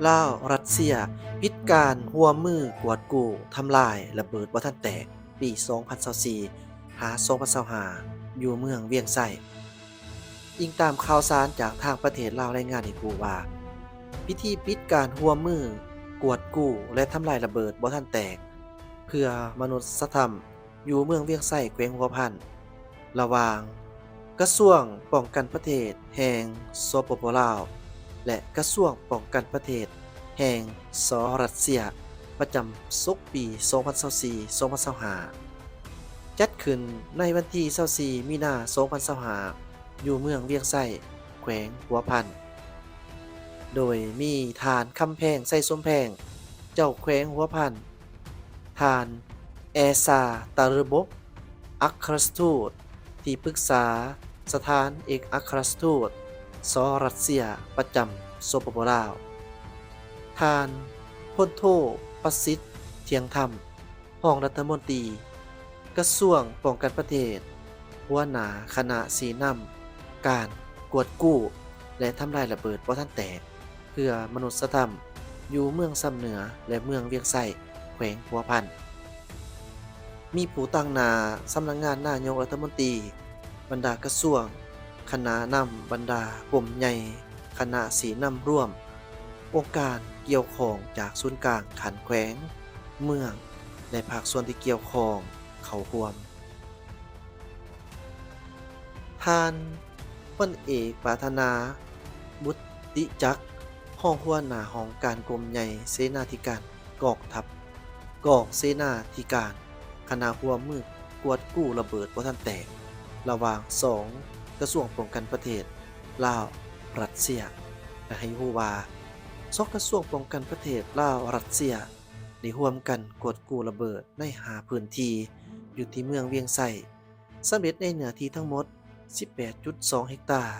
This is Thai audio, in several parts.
ลาวรัสเซียพิดการหัวมือกวดกู้ทำลายระเบิดบ่ทันแตกปี2024หา2025อยู่เมืองเวียงไส้อิงตามข่าวสารจากทางประเทศลาวรายงานให้รู้ว่าพิธีปิดการหัวมือกวดกู้และทำลายระเบิดบ่ทันแตกเพื่อมนุษยธรรมอยู่เมืองเวียงไส้แขวงหัวพันระหว่างกระทรวงป้องกันประเทศแห่งสปปลาวและกระทรวงป้องกันประเทศแห่งสรัสเซียประจำศกปี2024-2025จัดขึ้นในวันที่24มีนา2025อยู่เมืองเวียงไส้แขวงหัวพันโดยมีทานคำแพงไส้ส้มแพงเจ้าแขวงหัวพันทานแอซาตาระบบอัครราชทูตที่ปรึกษาสถานเอกอัครราชทูตสรัสเซียประจำสปปลาวทานพลโทประสิทธิ์เทียงธรรมรองรัฐมนตรีกระทรวงป้องกันประเทศหัวหน้าคณะสีนำการกวดกู้และทำลายระเบิดบ่ทันแตกเพื่อมนุษยธรรมอยู่เมืองซ้ำเหนือและเมืองเวียงไส้แขวงหัวพันมีผู้ตั้งหน้าสำนักงานนายกรัฐมนตรีบรรดากระทรวงคณะนำบรรดากรมใหญ่คณะสีนำร่วมองค์การเกี่ยวข้องจากศูนย์กลางขันแขวงเมืองและภาคส่วนที่เกี่ยวข้องเข้าร่วมท่านพลเอกปรารถนาบุตติจักรห้องหัวหน้าของการกรมใหญ่เสนาธิการกองทัพกองเสนาธิการคณะหัวมือกวดกู้ระเบิดบ่ทันแตกระหว่าง2กระทรวงป้องกันประเทศลาวรัสเซียและให้รู้ว่า2กระทรวงป้องกันประเทศลาวรัสเซียได้ร่วมกันกวดกู้ระเบิดใน5พื้นที่อยู่ที่เมืองเวียงไส้สำเร็จในเนื้อที่ทั้งหมด 18.2 เฮกตาร์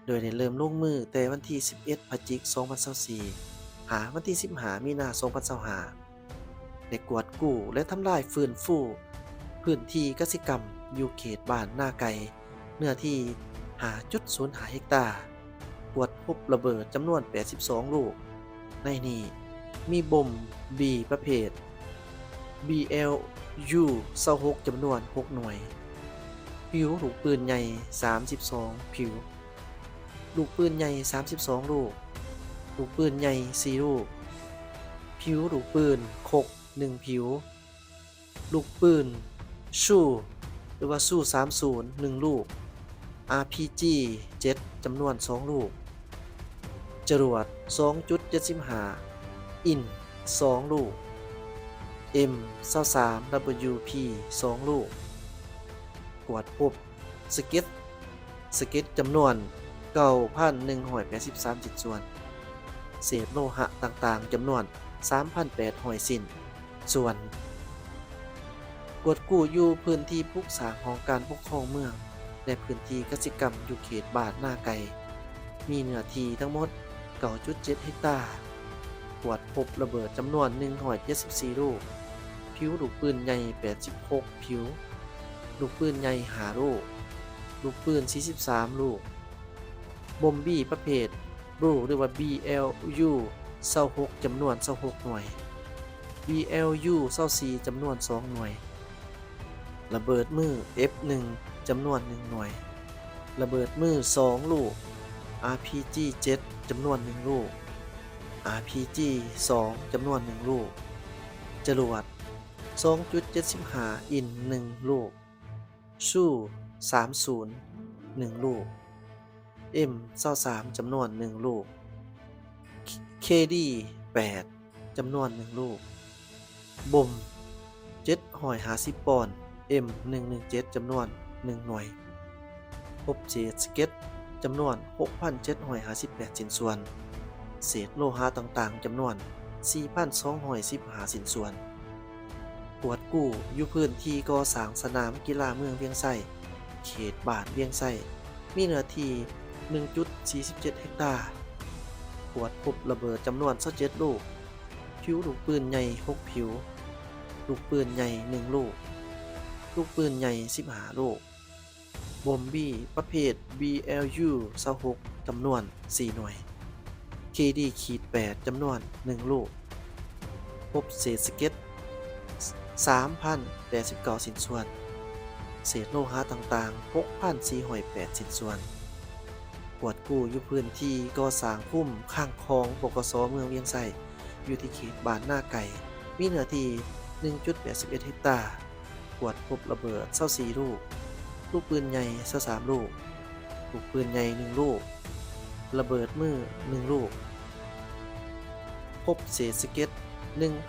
โดยได้เริ่มลงมือแต่วันที่ 11 พฤศจิกายน 2024หาวันที่ 15 มีนาคม 2025ได้กวดกู้และทำลายฟื้นฟูพื้นที่กสิกรรมอยู่เขตบ้านนาไกเนื้อที่ 5.05 เฮกตาร์กวดพบระเบิดจำนวน 82 ลูกในนี้มีบอมบีประเภท BLU-26 จำนวน 6 หน่วยผิวลูกปืนใหญ่ 32 ผิวลูกปืนใหญ่ 32 ลูกลูกปืนใหญ่ 4 ลูกผิวลูกปืนคก 1 ผิวลูกปืนชู่หรือว่าสู้30 1 ลูก RPG 7 จำนวน 2 ลูกจรวด 2.75 อิน 2 ลูก M23WP 2 ลูกกวดพบสเก็ตจำนวน 9,183 ชิ้นส่วนเศษโลหะต่างๆจำนวน 3,800 ชิ้นส่วนกวดกู้อยู่พื้นที่ปลูกสร้างของการปกครองเมืองและพื้นที่กสิกรรมอยู่เขตบ้านนาไกมีเนื้อที่ทั้งหมด 9.7 เฮกตาร์กวดพบระเบิดจำนวน 174 ลูกผิวลูกปืนใหญ่ 86 ผิวลูกปืนใหญ่5 ลูกลูกปืน 43 ลูกบอมบี้ประเภทบลูหรือว่า BLU-26 จำนวน 26 หน่วย BLU-24 จำนวน 2 หน่วยระเบิดมือ F1 จำนวน 1 หน่วยระเบิดมือ 2 ลูก RPG 7 จำนวน 1 ลูก RPG 2 จำนวน 1 ลูกจรวด 2.75 อิน 1 ลูกชู่30 1 ลูก M23 จำนวน 1 ลูก KD 8 จำนวน 1 ลูกบอม750 ปอนด์ M117 จำนวน 1 หน่วยพบเศษสเก็ตจำนวน 6,758 ชิ้นส่วนเศษโลหะต่างๆจำนวน 4,215 ชิ้นส่วนกวดกู้อยู่พื้นที่ก่อสร้างสนามกีฬาเมืองเวียงไส้เขตบ้านเวียงไส้มีเนื้อที่ 1.47 เฮกตาร์กวดพบระเบิดจำนวน 27 ลูกผิวลูกปืนใหญ่ 6 ผิวลูกปืนใหญ่ 1 ลูกลูกปืนใหญ่ 15 ลูกบอมบี้ประเภท BLU-26 จำนวน 4 หน่วย KD-8 จำนวน 1 ลูก พบเศษสะเก็ด 3,089 ชิ้นส่วน เศษโลหะต่างๆ 6,408 ชิ้นส่วน กวดกู้อยู่พื้นที่ก่อสร้างคุ้มข้างคลองบกสเมืองเวียงไส้อยู่ที่เขตบ้านหน้าไก่ มีเนื้อที่ 1.81 เฮกตาร์ กวดพบระเบิด24ลูก ลูกปืนใหญ่23ลูก ลูกปืนใหญ่1ลูก ระเบิดมือ1ลูก พบเศษสะเก็ด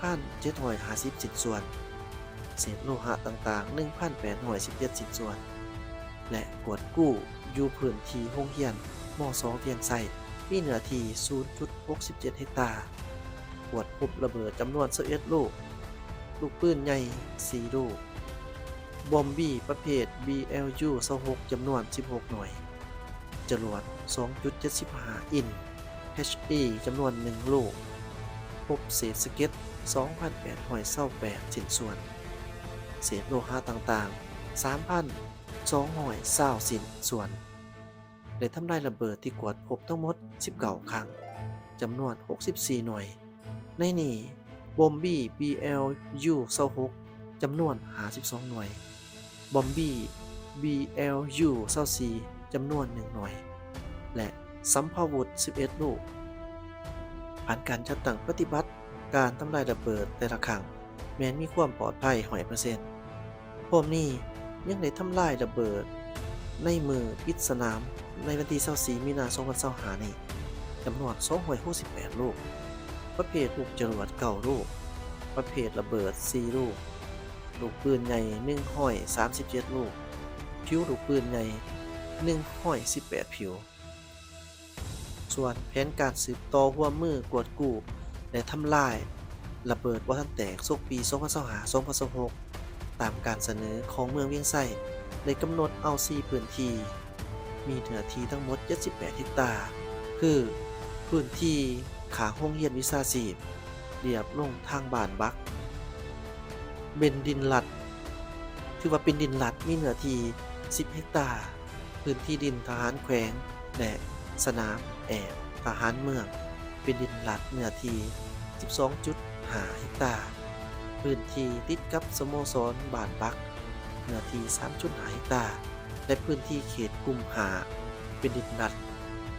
1,750 ชิ้นส่วน เศษโลหะต่างๆ 1,817 ชิ้นส่วน และกวดกู้อยู่พื้นที่โรงเรียนม.2 เวียงไส้มีเนื้อที่ 0.67 เฮกตาร์ กวดพบระเบิดจำนวน21ลูก ลูกปืนใหญ่4ลูก บอมบี้ประเภท BLU-26 จำนวน16หน่วย จรวด 2.75 อินช์ HE จำนวน1ลูก พบเศษสะเก็ด 2,828 ชิ้นส่วน เศษโลหะต่างๆ 3,220 ชิ้นส่วนได้ทำลายระเบิดที่กวดพบทั้งหมด19ครั้งจำนวน64หน่วย ในนี้บอมบี้ BLU-26 จำนวน52หน่วย บอมบี้ BLU-24 จำนวน1หน่วย และสัมภาวุธ11ลูก ผ่านการจัดตั้งปฏิบัติการทำลายระเบิดแต่ละครั้งแม้นมีความปลอดภัย 100% พร้อมนี้ยังได้ทำลายระเบิดในมือปิดสนามในวันที่24มีนาคม2025นี้จำนวน268ลูก ประเภทลูกจรวด9ลูก ประเภทระเบิด4ลูก ลูกปืนใหญ่137ลูก ผิวลูกปืนใหญ่118ผิว ส่วนแผนการสืบต่อร่วมมือกวดกู้และทำลายระเบิดบ่ทันแตกช่วงปี 2025-2026 ตามการเสนอของเมืองเวียงไส้ได้กำหนดเอา4พื้นที่มีเนื้อที่ทั้งหมด78เฮกตาร์ คือพื้นที่ข้างโรงเรียนวิชาชีพเรียบลงทางบ้านบักเป็นดินลัดถือว่าเป็นดินลัดมีเนื้อที่10เฮกตาร์ พื้นที่ดินทหารแขวงและสนามแอบทหารเมืองเป็นดินลัดเนื้อที่ 12.5 เฮกตาร์ พื้นที่ติดกับสโมสรบ้านบักเนื้อที่ 3.5 เฮกตาร์ และพื้นที่เขตกุมภาเป็นดินลัด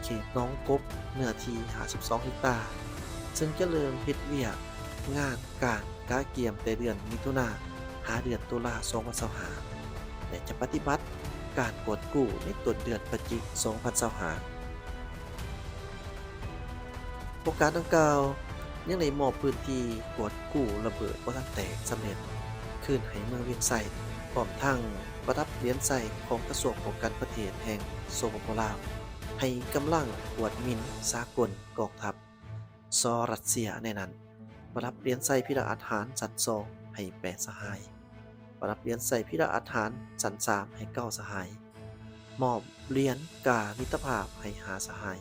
เขตน้องกบเนื้อที่ 52 เฮกตาร์ ซึ่งจะเริ่มเฮ็ดเวียกงานการกาเกียมแต่เดือนมิถุนาหาเดือนตุลา2025และจะปฏิบัติการกวดกู้ในต้นเดือนพฤศจิกายน2025โครงการดังกล่าวยังได้มอบพื้นที่กวดกู้ระเบิดบ่ทันแตกสำเร็จคืนให้เมืองเวียงไส้พร้อมทั้งประดับเหรียญใส่ของกระทรวงป้องกันประเทศแห่งสปป.ลาวให้กำลังกวดมินสากลกองทัพรัสเซียในนั้นประดับเหรียญใส่พิดาอาหารสัน2ให้8สหายประดับเหรียญใส่พิดาอาหารสัน3ให้9สหายมอบเหรียญกามิตรภาพให้5สหาย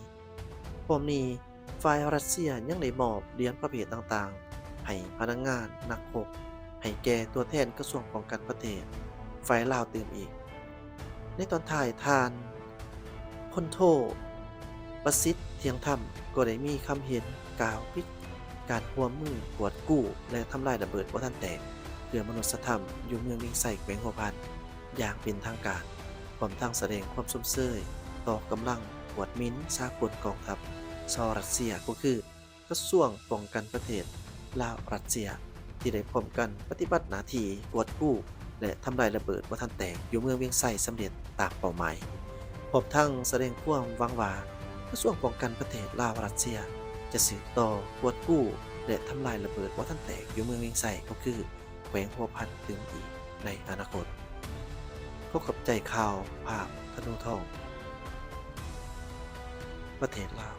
พร้อมนี้ฝ่ายรัสเซียยังได้มอบเหรียญประเภทต่างๆให้พนักงานนักรบให้แก่ตัวแทนกระทรวงป้องกันประเทศฝ่ายลาวตื่มอีกในตอนท้ายทานพลโทประสิทธิ์เทียงธรรมก็ได้มีคำเห็นกล่าวพิการร่วมมือกวดกู้และทำลายระเบิดบ่ทันแตกเพื่อมนุษยธรรมอยู่เมืองเวียงไส้แขวงหัวพันอย่างเป็นทางการพร้อมทั้งแสดงความสมเชยต่อกำลังกวดมินสากลกองทัพรัสเซียก็คือกระทรวงป้องกันประเทศลาวรัสเซียที่ได้พร้อมกันปฏิบัติหน้าที่กวดกู้และทำลายระเบิดบ่ทันแตกอยู่เมืองเวียงไส้สำเร็จตามเป้าหมายพร้อมทั้งแสดงความหวังว่ากระทรวงป้องกันประเทศลาวรัสเซียจะสืบต่อกวดกู้และทำลายระเบิดบ่ทันแตกอยู่เมืองเวียงไส้ก็คือแขวงหัวพันถึงอีกในอนาคตพบกับใจข่าวภาพธนูทองประเทศลาว